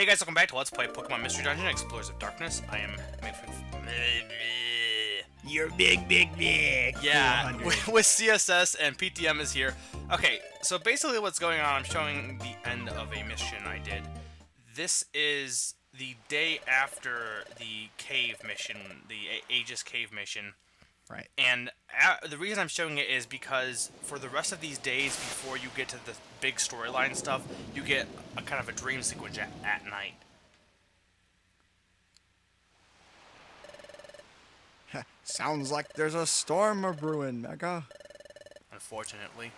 Hey guys, welcome back to Let's Play Pokemon Mystery Dungeon Explorers of Darkness. I am... You're big. Yeah, with CSS and PTM is here. Okay, so basically what's going on, I'm showing the end of a mission I did. This is the day after the cave mission, the Aegis cave mission. Right. And the reason I'm showing it is because for the rest of these days before you get to the big storyline stuff, you get a kind of a dream sequence at night. Sounds like there's a storm a brewing, Mega. Unfortunately.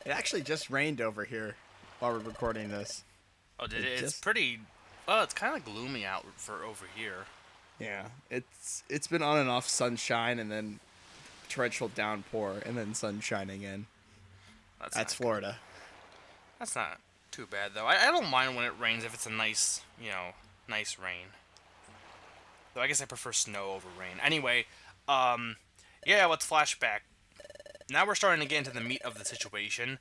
It actually just rained over here while we're recording this. Oh, did it? It's pretty... Oh, it's kind of gloomy out for over here. Yeah, it's been on and off sunshine and then torrential downpour and then sunshine again. That's Florida. That's not too bad though. I don't mind when it rains if it's a nice, nice rain. Though I guess I prefer snow over rain. Anyway, yeah, let's flashback. Now we're starting to get into the meat of the situation.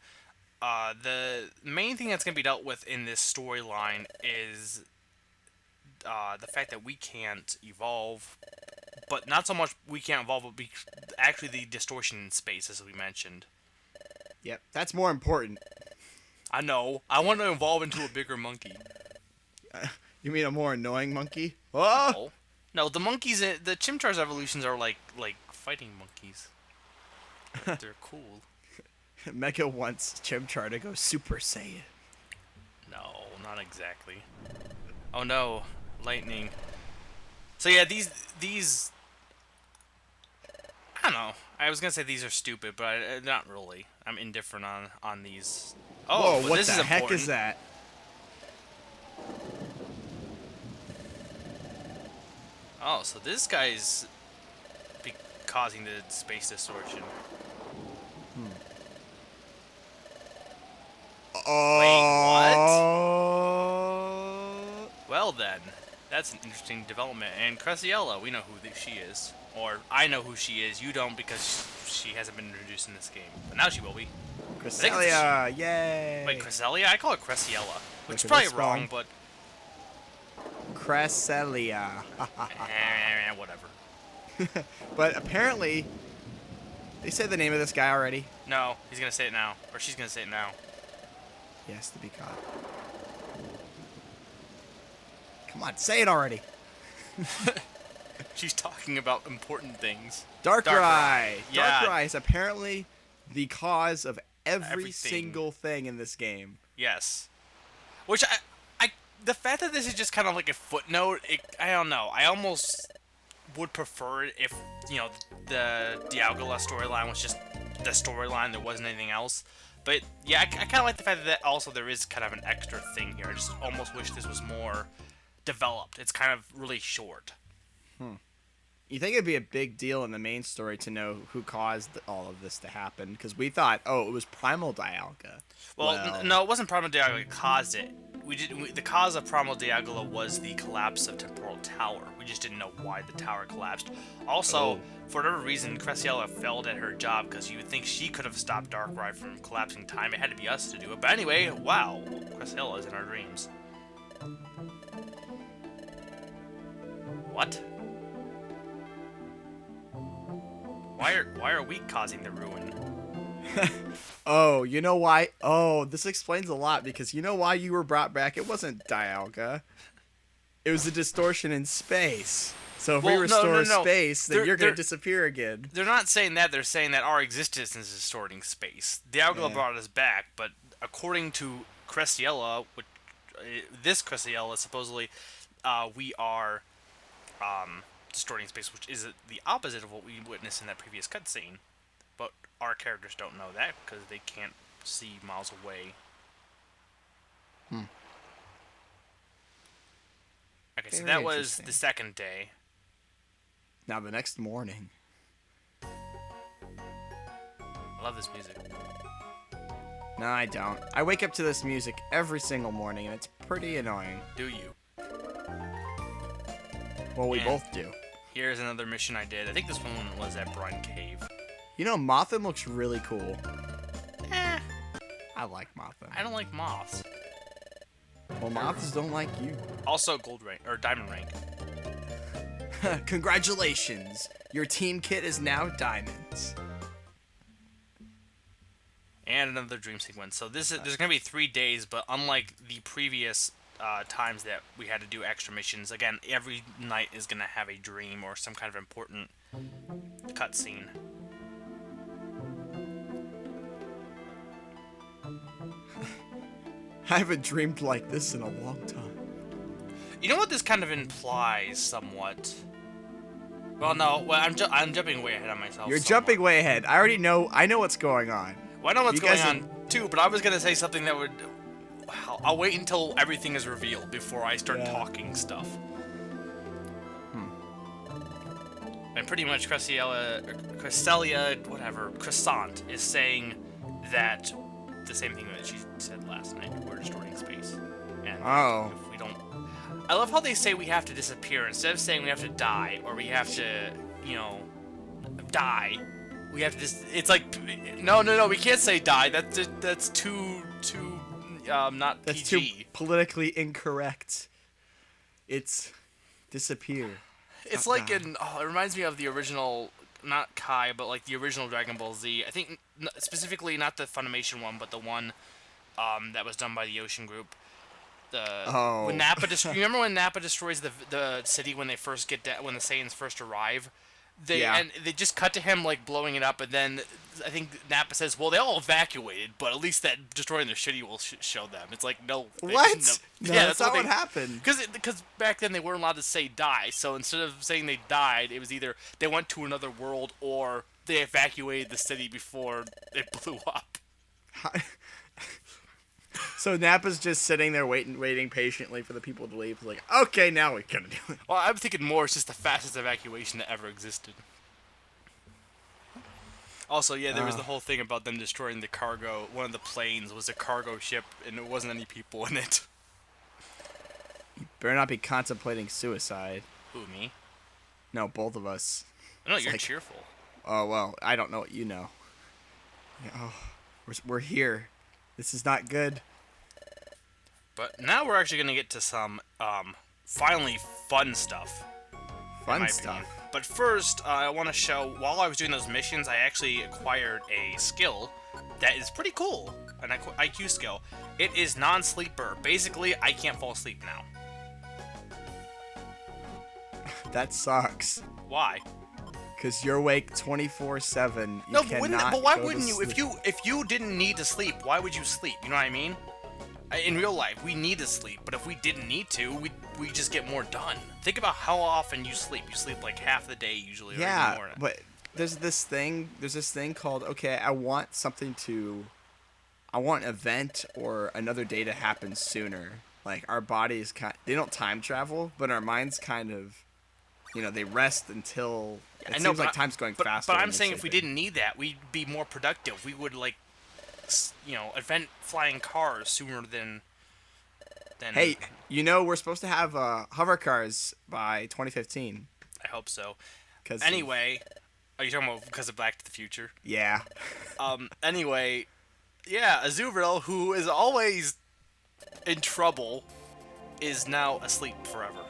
The main thing that's going to be dealt with in this storyline is the fact that we can't evolve, but not so much we can't evolve, but actually the distortion in space, as we mentioned. Yep, that's more important. I know. I want to evolve into a bigger monkey. You mean a more annoying monkey? Oh! No, the monkeys, the Chimchar's evolutions are like fighting monkeys. They're cool. Mega wants Chimchar to go Super Saiyan. No, not exactly. Oh no, lightning. So yeah, these I don't know. I was gonna say these are stupid, but not really. I'm indifferent on these. Oh, whoa, what this the is heck important. is that? Oh, so this guy's causing the space distortion. Oh. Wait, what? Well then, that's an interesting development. And Cressiella, we know who she is. Or, I know who she is. You don't because she hasn't been introduced in this game. But now she will be. Cresselia, yay! Wait, Cresselia? I call her Cressiella. Which is probably wrong, but... Cresselia. Whatever. But apparently... They said the name of this guy already? No, he's gonna say it now. Or she's gonna say it now. He has to be caught. Come on, say it already! She's talking about important things. Darkrai! Yeah. Darkrai is apparently the cause of every Everything. single thing in this game. Yes. Which, the fact that this is just kind of like a footnote, I don't know. I almost would prefer it if, the Dialga storyline was just the storyline, there wasn't anything else. But, yeah, I kind of like the fact that also there is kind of an extra thing here. I just almost wish this was more developed. It's kind of really short. You think it'd be a big deal in the main story to know who caused all of this to happen? Because we thought, oh, it was Primal Dialga. Well, no, it wasn't Primal Dialga that caused it. The cause of Primal Dialga was the collapse of Temporal Tower. We just didn't know why the tower collapsed. Also, for whatever reason, Cressiella failed at her job because you would think she could have stopped Darkrai from collapsing time. It had to be us to do it. But anyway, wow, Cressiella is in our dreams. What? Why are we causing the ruin? Oh, you know why? Oh, this explains a lot, because you know why you were brought back? It wasn't Dialga. It was the distortion in space. So if we restore space, then you're going to disappear again. They're not saying that. They're saying that our existence is distorting space. Dialga brought us back, but according to Cressiella, this Cressiella, supposedly, we are distorting space, which is the opposite of what we witnessed in that previous cutscene. But our characters don't know that because they can't see miles away. Okay, so that was the second day. Now the next morning. I love this music. No, I don't. I wake up to this music every single morning, and it's pretty annoying. Do you? Well, we both do. Here's another mission I did. I think this one was at Brine Cave. You know, Mothim looks really cool. I like Mothim. I don't like moths. Well, moths don't like you. Also gold rank, or diamond rank. Congratulations. Your team kit is now diamonds. And another dream sequence. So there's gonna be 3 days, but unlike the previous times that we had to do extra missions, again, every night is gonna have a dream or some kind of important cutscene. I haven't dreamed like this in a long time. You know what this kind of implies, somewhat. Well, no. Well, I'm jumping way ahead on myself. You're somewhat. jumping way ahead. I already know. I know what's going on. Well, I know what's going on too, but I was gonna say something that would. I'll wait until everything is revealed before I start talking stuff. And pretty much Cresselia, whatever, Croissant is saying that the same thing that she said last night. We're destroying space, and if we don't, I love how they say we have to disappear instead of saying we have to die or we have to, die. We have to just. It's like, no. We can't say die. That's too not That's PG. too politically incorrect. It's disappear. It's like it reminds me of the original, not Kai, but like the original Dragon Ball Z. I think specifically not the Funimation one, but the one that was done by the Ocean Group. When Nappa remember when Nappa destroys the city when they first when the Saiyans first arrive? And they just cut to him like blowing it up, and then I think Nappa says, "Well, they all evacuated, but at least that destroying their city will show them." It's like, no, what? No, yeah, that's not what happened. Because back then they weren't allowed to say die, so instead of saying they died, it was either they went to another world or they evacuated the city before it blew up. So Nappa's just sitting there waiting patiently for the people to leave. He's like, okay, now we can do it. Well, I'm thinking more it's just the fastest evacuation that ever existed. Also, yeah, there was the whole thing about them destroying the cargo. One of the planes was a cargo ship, and there wasn't any people in it. You better not be contemplating suicide. Who, me? No, both of us. No, you're cheerful. Oh, well, I don't know what you know. Yeah, we're here. This is not good. But now we're actually going to get to some, finally fun stuff. Fun stuff. But first, I want to show, while I was doing those missions, I actually acquired a skill that is pretty cool. An IQ skill. It is non-sleeper. Basically, I can't fall asleep now. That sucks. Why? Because you're awake 24/7. No, but why wouldn't you? If you didn't need to sleep, why would you sleep? You know what I mean? In real life, we need to sleep, but if we didn't need to, we just get more done. Think about how often you sleep. You sleep like half the day usually. Yeah, or more. but there's this thing called, okay, I want an event or another day to happen sooner. Like our bodies they don't time travel, but our minds kind of, they rest until it seems like time's going faster. But I'm saying if we didn't need that, we'd be more productive. We would invent flying cars sooner than. Hey, we're supposed to have hover cars by 2015. I hope so. Anyway, are you talking about because of Back to the Future? Yeah. Anyway, yeah, Azurill, who is always in trouble, is now asleep forever.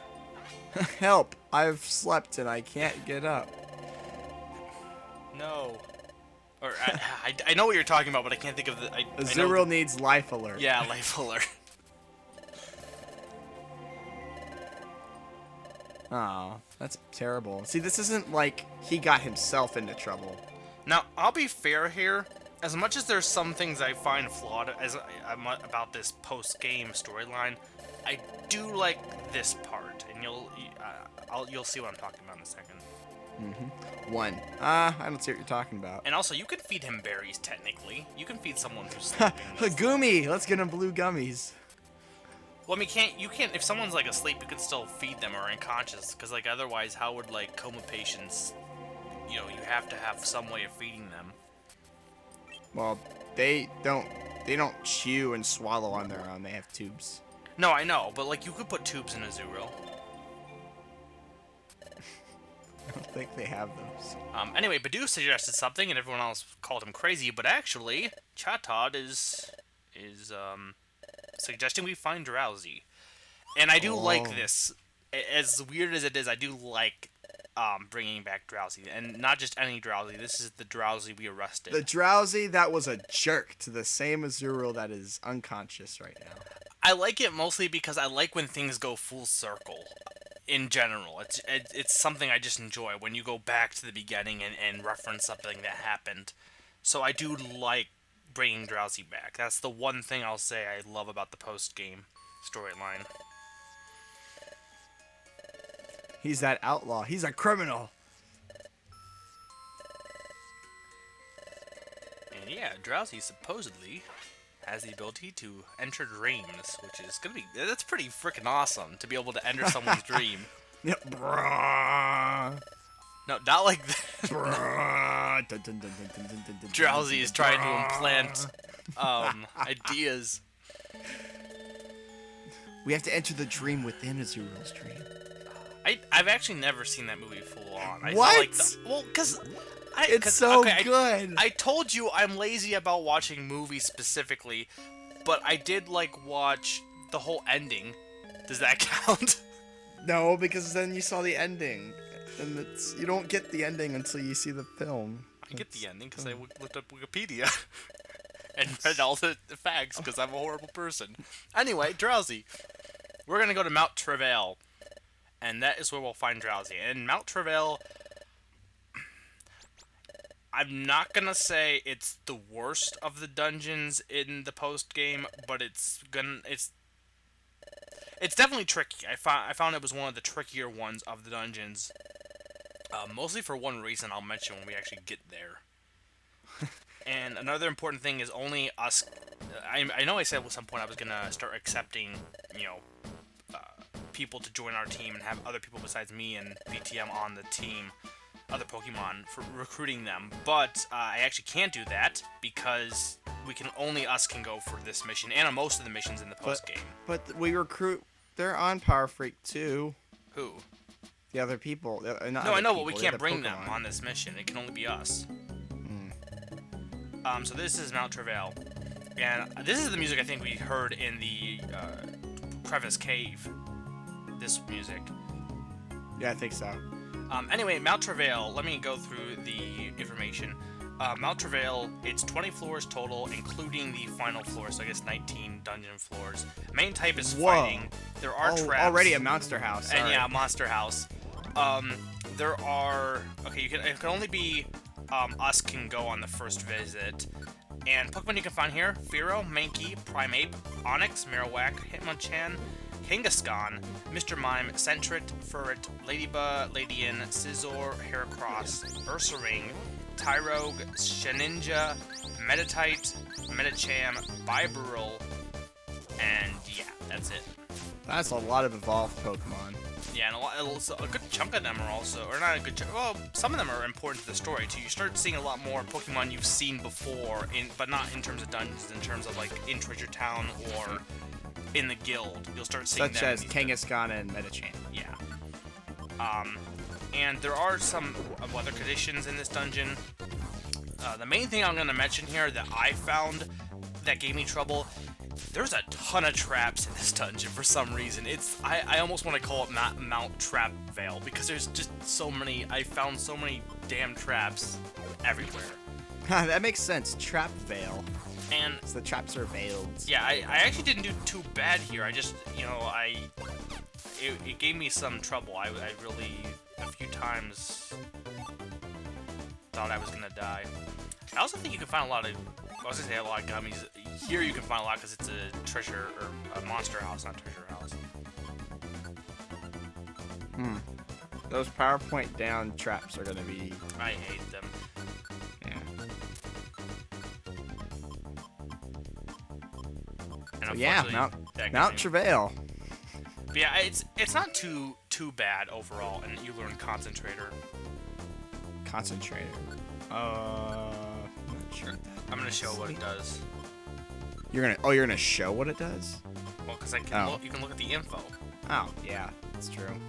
Help! I've slept and I can't get up. No. Or I know what you're talking about, but I can't think of the. Azurill needs life alert. Yeah, life alert. Oh, that's terrible. See, this isn't like he got himself into trouble. Now, I'll be fair here. As much as there's some things I find flawed about this post-game storyline, I do like this part, and you'll see what I'm talking about in a second. Mm-hmm. One. I don't see what you're talking about. And also, you can feed him berries, technically. You can feed someone who's sleeping. A gummy! Let's get him blue gummies. Well, I mean, you can't, if someone's, asleep, you can still feed them or unconscious, because, otherwise, how would, coma patients, you have to have some way of feeding them. Well, they don't chew and swallow on their own. They have tubes. No, I know, but, you could put tubes in Azurill. I don't think they have those. Anyway, Badu suggested something, and everyone else called him crazy, but actually, Chatod is suggesting we find Drowsy. And I do like Oh. this. As weird as it is, I do like bringing back Drowsy. And not just any Drowsy. This is the Drowsy we arrested. The Drowsy that was a jerk to the same Azurill that is unconscious right now. I like it mostly because I like when things go full circle. In general, it's something I just enjoy when you go back to the beginning and reference something that happened. So I do like bringing Drowsy back. That's the one thing I'll say I love about the post-game storyline. He's that outlaw. He's a criminal. And yeah, Drowsy supposedly has the ability to enter dreams, which is that's pretty freaking awesome to be able to enter someone's dream. Yeah, bruh. No, not like that. Bruh. Drowsy is trying to implant ideas. We have to enter the dream within Azurill's dream. I've actually never seen that movie full on. I What? Because It's so good. I told you I'm lazy about watching movies specifically, but I did watch the whole ending. Does that count? No, because then you saw the ending, and you don't get the ending until you see the film. I get the ending because I looked up Wikipedia and read all the facts because I'm a horrible person. Anyway, Drowsy. We're gonna go to Mount Travail, and that is where we'll find Drowsy. And Mount Travail, I'm not gonna say it's the worst of the dungeons in the post game, but it's definitely tricky. I found it was one of the trickier ones of the dungeons, mostly for one reason I'll mention when we actually get there. And another important thing is only us. I know I said at some point I was gonna start accepting, people to join our team and have other people besides me and BTM on the team, other Pokemon, for recruiting them. But I actually can't do that because only us can go for this mission and on most of the missions in the post game. But we recruit. They're on Power Freak too. Who? The other people. No, I know, but we can't bring them on this mission. It can only be us. So this is Mount Travail, and this is the music I think we heard in the Crevice Cave. This music. Yeah, I think so. Anyway, Mount Travail, let me go through the information. Mount Travail, it's 20 floors total, including the final floor, so I guess 19 dungeon floors. Main type is fighting. There are traps. Already a monster house. Sorry. And yeah, monster house. There are... Okay, it can only be... us can go on the first visit. And Pokemon you can find here: Fearow, Mankey, Primeape, Onix, Marowak, Hitmonchan, Kangaskhan, Mr. Mime, Sentret, Furret, Ladybug, Ladian, Scizor, Heracross, Ursaring, Tyrogue, Shedinja, Meditite, Medicham, Bibarel, and yeah, that's it. That's a lot of evolved Pokemon. Yeah, and a good chunk of them are also, or not a good chunk, well, some of them are important to the story too. You start seeing a lot more Pokemon you've seen before, but not in terms of dungeons, in terms of in Treasure Town or in the guild. You'll start seeing such them as Kangaskhan and Medicham. Yeah. And there are some weather conditions in this dungeon. The main thing I'm going to mention here that I found that gave me trouble, there's a ton of traps in this dungeon for some reason. I almost want to call it Mount Travail because there's just so many. I found so many damn traps everywhere. That makes sense. Trap Veil. And so the traps are veiled. Yeah, I actually didn't do too bad here. I just, it gave me some trouble. I really, a few times, thought I was gonna die. I also think you can find a lot of gummies. Here you can find a lot because it's a treasure, or a monster house, not treasure house. Those PowerPoint down traps are gonna be... I hate them. Yeah. And yeah, Mount Travail. But yeah, it's not too bad overall, and you learn Concentrator. Concentrator. Not sure. I'm gonna show what it does. You're gonna show what it does? Well, because you can look at the info. Oh, yeah, that's true.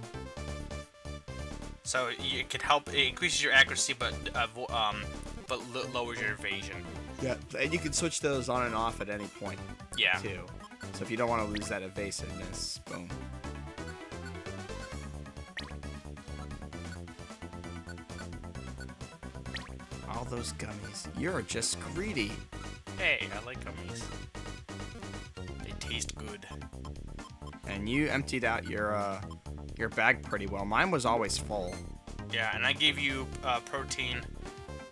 So it can help. It increases your accuracy, but lowers your evasion. Yeah, and you can switch those on and off at any point. Yeah. Too. So if you don't want to lose that evasiveness, boom. All those gummies. You're just greedy. Hey, I like gummies. They taste good. And you emptied out your bag pretty well. Mine was always full. Yeah, and I gave you protein.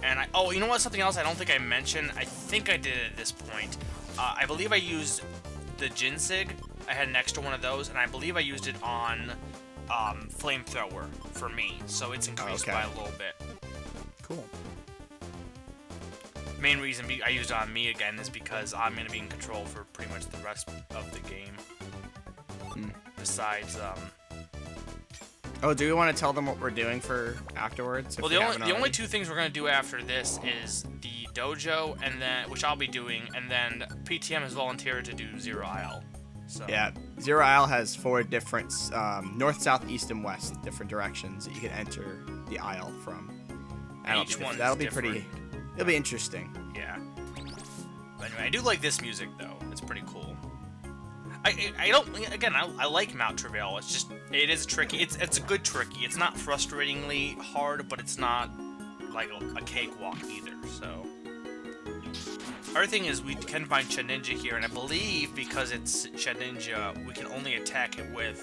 And oh, you know what? Something else I don't think I mentioned. I think I did it at this point. I believe I used the ginseng. I had an extra one of those, and I believe I used it on flamethrower for me. So it's increased by a little bit. Cool. Main reason I used it on me again is because I'm going to be in control for pretty much the rest of the game. Besides, Oh, do we want to tell them what we're doing for afterwards? Well, the only two things we're going to do after this is the dojo, and then which I'll be doing, and then PTM has volunteered to do Zero Isle. So. Yeah, Zero Isle has 4 different north, south, east, and west different directions that you can enter the isle from. Each one that'll is be different. pretty. It'll be interesting. Yeah. But anyway, I do like this music though. It's pretty cool. I don't again. I like Mount Travail. It's just it is tricky. It's a good tricky. It's not frustratingly hard, but it's not like a cakewalk either. So. Other thing is we can find Shedinja here, and I believe because it's Shedinja, we can only attack it with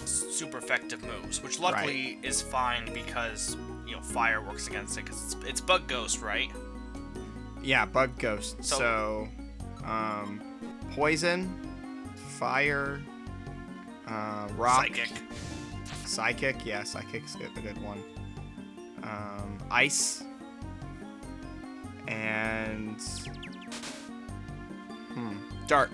super effective moves, which luckily is fine because fire works against it because it's Bug Ghost, right? Yeah, Bug Ghost. So poison, fire, rock, psychic. Yeah, psychic's a good one. Ice. And dark.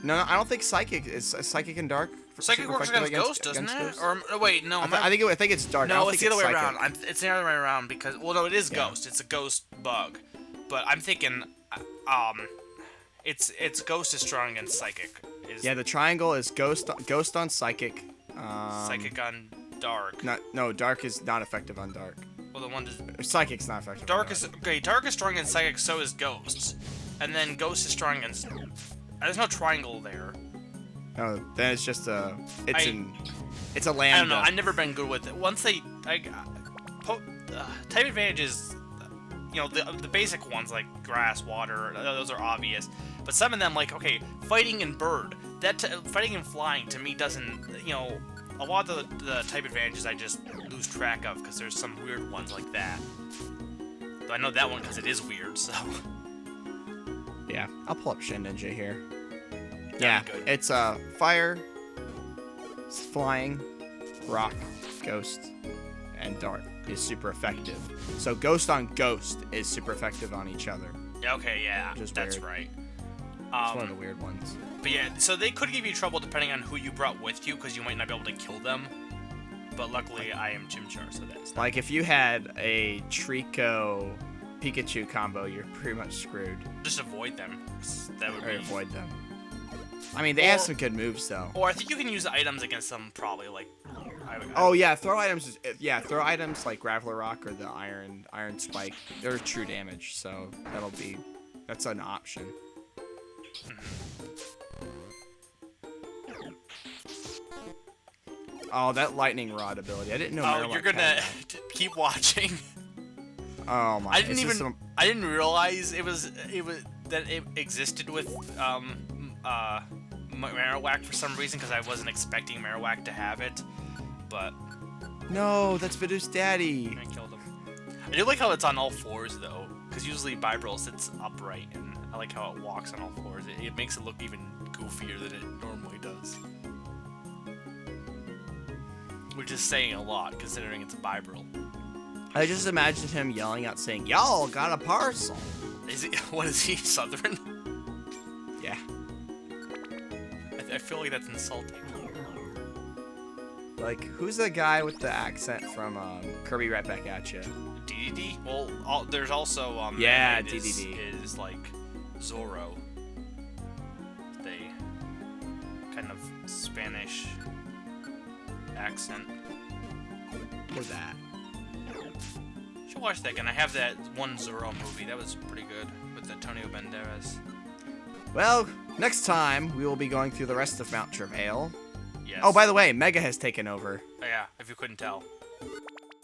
No, I don't think psychic is psychic and dark. Psychic works against ghost, doesn't it? Ghost? Or wait, no. I think it's dark. No, it's the other way around. It's the other way around because no, it is ghost. It's a ghost bug, but I'm thinking, it's ghost is strong against psychic. Yeah, the triangle is ghost on psychic. Psychic on dark. No, dark is not effective on dark. Well, the one does. Psychic's not effective. Dark is okay. Dark is strong against psychic. So is ghosts, and then ghost is strong against. There's no triangle there. No, then it's just it's a lambda. I don't know. I've never been good with it. Once type advantages, the basic ones like grass, water, those are obvious. But some of them, like fighting and bird, fighting and flying to me doesn't, a lot of the type advantages I just lose track of because there's some weird ones like that. But I know that one because it is weird. So. Yeah, I'll pull up Shedinja here. That'd be good. It's fire, flying, rock, ghost, and dark is super effective. So ghost on ghost is super effective on each other. Okay, yeah, that's right. It's one of the weird ones. But yeah, so they could give you trouble depending on who you brought with you because you might not be able to kill them. But luckily, I am Chimchar, so that's like if you had a Trico Pikachu combo, you're pretty much screwed. Just avoid them. That would be. Avoid them. I mean, they have some good moves though. Or I think you can use items against them, probably like. Throw items. Throw items like Graveler Rock or the Iron Spike. They're true damage, so that's an option. Oh, that lightning rod ability! I didn't know. Oh, you're gonna keep watching. Oh my! I didn't realize it was that it existed with Marowak for some reason because I wasn't expecting Marowak to have it, but. No, that's Vidoo's daddy. I killed him. I do like how it's on all fours though, because usually Bibril sits upright, and I like how it walks on all fours. It makes it look even goofier than it normally does. Which is saying a lot, considering it's a Bibril. I just imagined him yelling out, saying, "Y'all got a parcel." What is he, Southern? Yeah. I feel like that's insulting. Like, who's the guy with the accent from Kirby Right Back at You? DDD? Well, there's also yeah, DDD is like Zorro. They kind of Spanish accent. Or that. You should watch that again. I have that one Zorro movie. That was pretty good with Antonio Banderas. Well, next time we will be going through the rest of Mount Travail. Yes. Oh, by the way, Mega has taken over. Oh, yeah, if you couldn't tell.